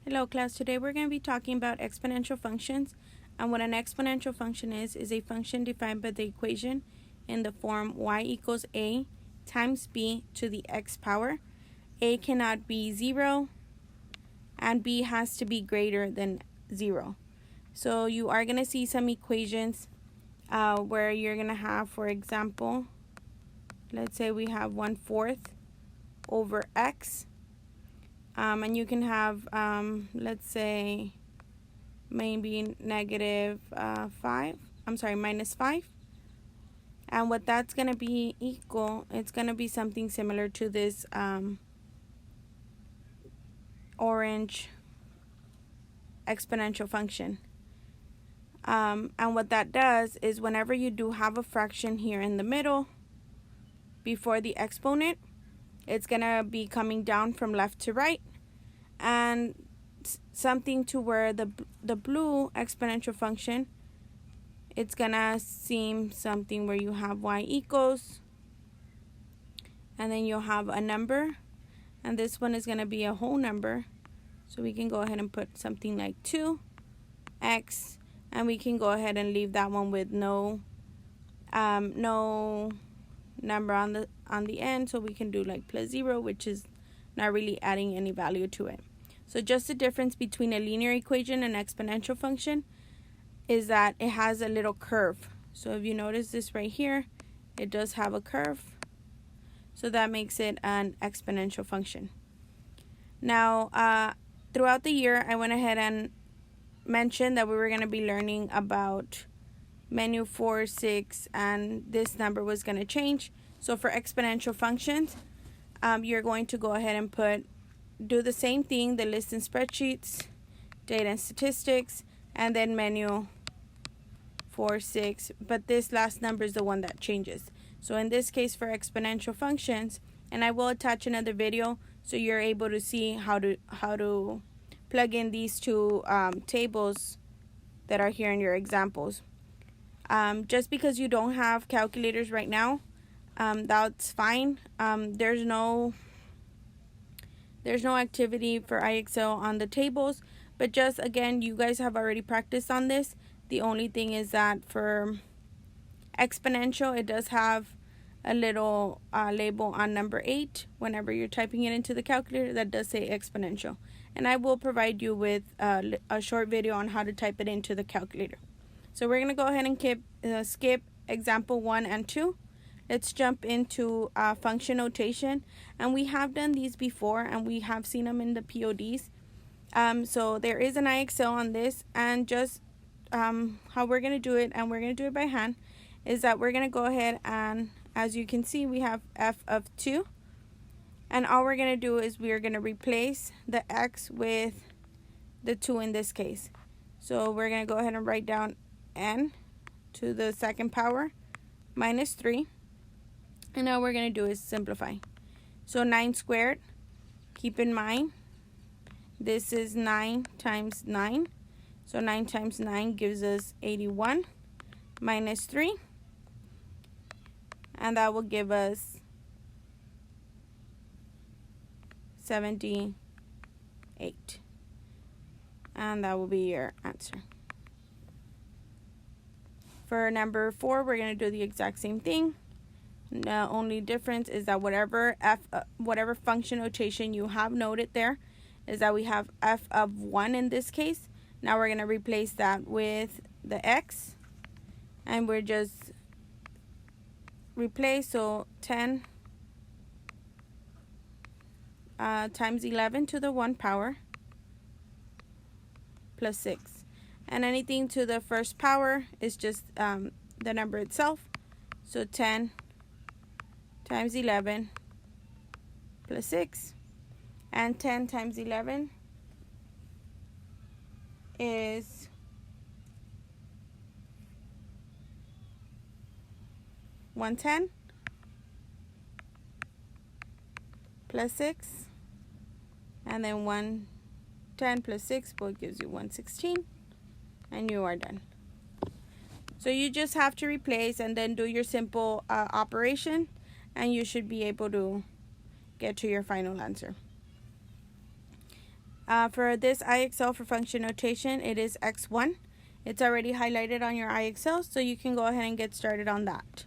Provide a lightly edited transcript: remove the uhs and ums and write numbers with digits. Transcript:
Hello class, today we're going to be talking about exponential functions, and what an exponential function is a function defined by the equation in the form y equals a times b to the x power. A cannot be 0 and b has to be greater than 0. So you are going to see some equations where you're going to have, for example, let's say we have 1/4 over x. And you can have, let's say, maybe negative minus 5. And what that's going to be equal, it's going to be something similar to this orange exponential function. And what that does is whenever you do have a fraction here in the middle, before the exponent, it's going to be coming down from left to right, and something to where the blue exponential function, it's going to seem something where you have y equals, and then you'll have a number, and this one is going to be a whole number. So we can go ahead and put something like 2x, and we can go ahead and leave that one with no number on the end, so we can do like plus 0, which is not really adding any value to it. So just the difference between a linear equation and exponential function is that it has a little curve. So if you notice this right here, it does have a curve, so that makes it an exponential function. Now throughout the year, I went ahead and mentioned that we were going to be learning about menu 4, 6, and this number was going to change. So for exponential functions, you're going to go ahead and do the same thing, the list and spreadsheets, data and statistics, and then menu 4, 6, but this last number is the one that changes. So in this case, for exponential functions, and I will attach another video so you're able to see how to plug in these two tables that are here in your examples. Just because you don't have calculators right now, that's fine. There's no activity for IXL on the tables, but just again, you guys have already practiced on this. The only thing is that for exponential, it does have a little label on number 8 whenever you're typing it into the calculator that does say exponential, and I will provide you with a short video on how to type it into the calculator. So we're going to go ahead and skip example 1 and 2. Let's jump into function notation, and we have done these before and we have seen them in the PODs. So there is an IXL on this, and just how we're going to do it, and we're going to do it by hand, is that we're going to go ahead and, as you can see, we have f of 2, and all we're going to do is we're going to replace the x with the 2 in this case. So we're going to go ahead and write down n to the second power minus 3, and all we're going to do is simplify. So 9 squared, keep in mind this is 9 times 9, so 9 times 9 gives us 81 minus 3, and that will give us 78, and that will be your answer. For number 4, we're going to do the exact same thing. The only difference is that whatever function notation you have noted there is that we have f of 1 in this case. Now we're going to replace that with the x, and we're just replace, so 10 times 11 to the 1 power plus 6, and anything to the first power is just the number itself. So 10 times 11 plus 6, and 10 times 11 is 110 plus 6, and then 110 plus 6 both gives you 116, and you are done. So you just have to replace and then do your simple operation, and you should be able to get to your final answer. For this IXL for function notation, it is x1. It's already highlighted on your IXL, so you can go ahead and get started on that.